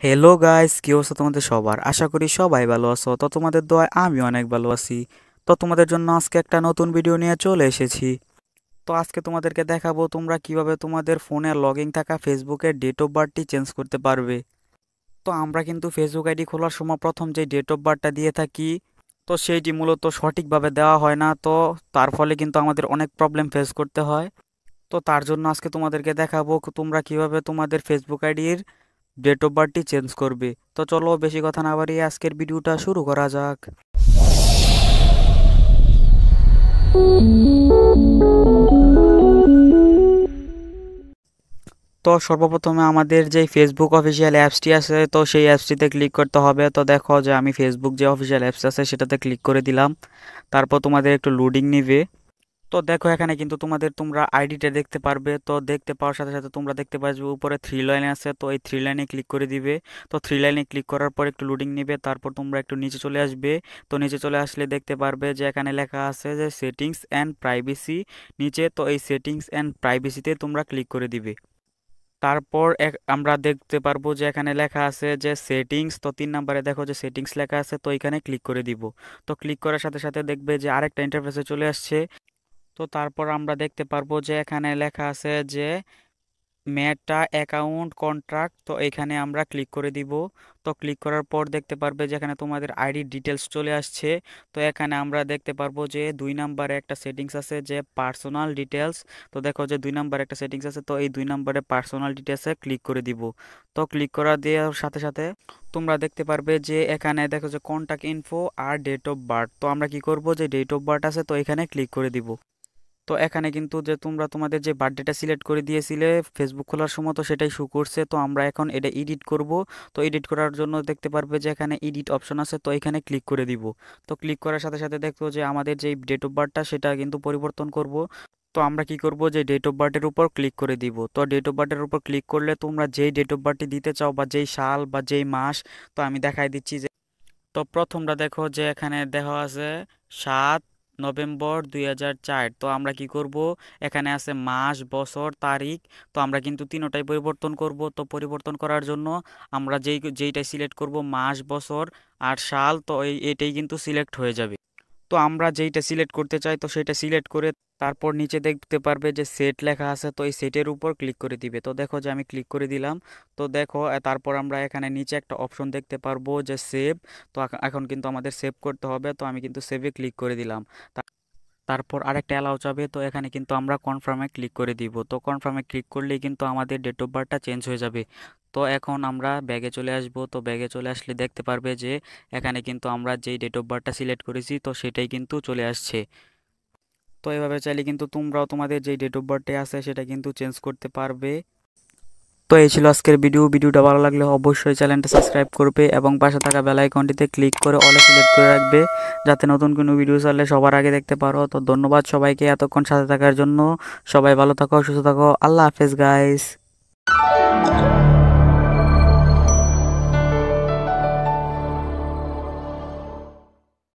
Hello guys, কি অবস্থা তোমাদের সবার? আশা করি সবাই ভালো আছো। তো তোমাদের দোয়ায় আমি অনেক ভালো আছি। তো তোমাদের জন্য আজকে একটা নতুন ভিডিও নিয়ে চলে এসেছি। তো আজকে তোমাদেরকে দেখাবো তোমরা কিভাবে তোমাদের ফোনে লগইন থাকা ফেসবুকের ডেট অফ বার্থটি চেঞ্জ করতে পারবে। তো আমরা কিন্তু ফেসবুক আইডি খোলার সময় প্রথম যে ডেট অফ বার্থটা দিয়ে থাকি, তো সেইটি মূলত সঠিকভাবে দেওয়া হয় না। তো তার ফলে কিন্তু আমাদের অনেক প্রবলেম ফেস করতে হয়। তো তার জন্য আজকে তোমাদেরকে দেখাবো তোমরা কিভাবে তোমাদের ফেসবুক আইডির ডেট অফ বার্থটি চেঞ্জ করবে। তো চলো বেশি কথা না বাড়িয়ে আজকের ভিডিওটা শুরু করা যাক। তো সর্বপ্রথমে আমাদের যে ফেসবুক অফিসিয়াল অ্যাপসটি আছে, তো সেই অ্যাপসটিতে ক্লিক করতে হবে। তো দেখো যে আমি ফেসবুক যে অফিসিয়াল অ্যাপস আছে সেটাতে ক্লিক করে দিলাম। তারপর তোমাদের একটু লোডিং নিবে। তো দেখো এখানে কিন্তু তোমরা আইডিটা দেখতে পারবে। তো দেখতে পাওয়ার সাথে সাথে তোমরা দেখতে পাচ্ছ উপরে থ্রি লাইন আছে, তো এই থ্রি লাইনে ক্লিক করে দিবে। তো থ্রি লাইনে ক্লিক করার পর একটু লোডিং নিবে, তারপর তোমরা একটু নিচে চলে আসবে। তো নিচে চলে আসলে দেখতে পারবে যে এখানে লেখা আছে যে সেটিংস অ্যান্ড প্রাইভেসি নিচে। তো এই সেটিংস অ্যান্ড প্রাইভেসিতে তোমরা ক্লিক করে দিবে। তারপর আমরা দেখতে পারবো যে এখানে লেখা আছে যে সেটিংস। তো 3 নম্বরে দেখো যে সেটিংস লেখা আছে, তো এখানে ক্লিক করে দিব। তো ক্লিক করার সাথে সাথে দেখবে যে আরেকটা ইন্টারফেসে চলে আসছে। তো তারপর আমরা দেখতে পারবো যে এখানে লেখা আছে যে মেটা অ্যাকাউন্ট কন্ট্রাক্ট। তো এখানে আমরা ক্লিক করে দিব। তো ক্লিক করার পর দেখতে পারবে যে এখানে তোমাদের আইডি ডিটেলস চলে আসছে। তো এখানে আমরা দেখতে পারবো যে 2 নম্বরে একটা সেটিংস আছে যে পার্সোনাল ডিটেলস। তো দেখো যে 2 নম্বরে একটা সেটিংস আছে, তো এই 2 নম্বরে পার্সোনাল ডিটেলসে ক্লিক করে দিব। তো ক্লিক করা দেওয়ার সাথে সাথে তোমরা দেখতে পারবে যে এখানে দেখো যে কন্ট্যাক্ট ইনফো আর ডেট অফ বার্থ। তো আমরা কি করব, যে ডেট অফ বার্থ আছে তো এখানে ক্লিক করে দিব। তো এখানে কিন্তু যে তোমরা তোমাদের যে বার্থডেটা সিলেক্ট করে দিয়েছিলে ফেসবুক খোলার সময়, তো সেটাই শো করছে। তো আমরা এখন এটা এডিট করব। তো এডিট করার জন্য দেখতে পারবে যে এখানে এডিট অপশন আছে, তো এখানে ক্লিক করে দিব। তো ক্লিক করার সাথে সাথে দেখবো যে আমাদের যে ডেট অফ বার্থটা সেটা কিন্তু পরিবর্তন করব। তো আমরা কি করব, যে ডেট অফ বার্থের উপর ক্লিক করে দিব। তো ডেট অফ বার্থের উপর ক্লিক করলে তোমরা যেই ডেট অফ বার্থটি দিতে চাও বা যেই সাল বা যেই মাস, তো আমি দেখাই দিচ্ছি যে তো প্রথমটা দেখো যে এখানে দেখা আছে 7 নভেম্বর 2004। তো আমরা কি করব, এখানে আছে মাস বছর তারিখ। তো আমরা কিন্তু তিনোটাই পরিবর্তন করব। তো পরিবর্তন করার জন্য আমরা যেইটা সিলেক্ট করব মাস বছর আর সাল, তো এটাই কিন্তু সিলেক্ট হয়ে যাবে। তো আমরা যেইটা সিলেক্ট করতে চাই তো সেটা সিলেক্ট করে তারপর নিচে দেখতে পারবে যে সেট লেখা আছে, তো এই সেটের উপর ক্লিক করে দিবে। তো দেখো যে আমি ক্লিক করে দিলাম। তো দেখো তারপর আমরা এখানে নিচে একটা অপশন দেখতে পারবো যে সেভ। তো এখন কিন্তু আমাদের সেভ করতে হবে। তো আমি কিন্তু সেভে ক্লিক করে দিলাম। তারপর আরেকটা অ্যালাউ চাবে, তো এখানে কিন্তু আমরা কনফার্মে ক্লিক করে দিব। তো কনফার্মে ক্লিক করলেই কিন্তু আমাদের ডেট অফ বার্থটা চেঞ্জ হয়ে যাবে। তো এখন আমরা ব্যাগে চলে আসব। তো ব্যাগে চলে আসলে দেখতে পারবে যে এখানে কিন্তু আমরা যেই ডেট অফ বার্থটা সিলেক্ট করেছি তো সেটাই কিন্তু চলে আসছে। তো এভাবে চাইলে কিন্তু তোমরাও তোমাদের যেই ডেট অফ বার্থডে আছে সেটা কিন্তু চেঞ্জ করতে পারবে। তো এই ছিল আজকের ভিডিওটা ভালো লাগলে অবশ্যই চ্যানেলটা সাবস্ক্রাইব করবে এবং পাশে থাকা বেল আইকনটিতে ক্লিক করে অলে সিলেক্ট করে রাখবে, যাতে নতুন কোনো ভিডিও চাইলে সবার আগে দেখতে পারো। তো ধন্যবাদ সবাইকে এতক্ষণ সাথে থাকার জন্য। সবাই ভালো থাকো, সুস্থ থাকো। আল্লাহ হাফেজ গাইস।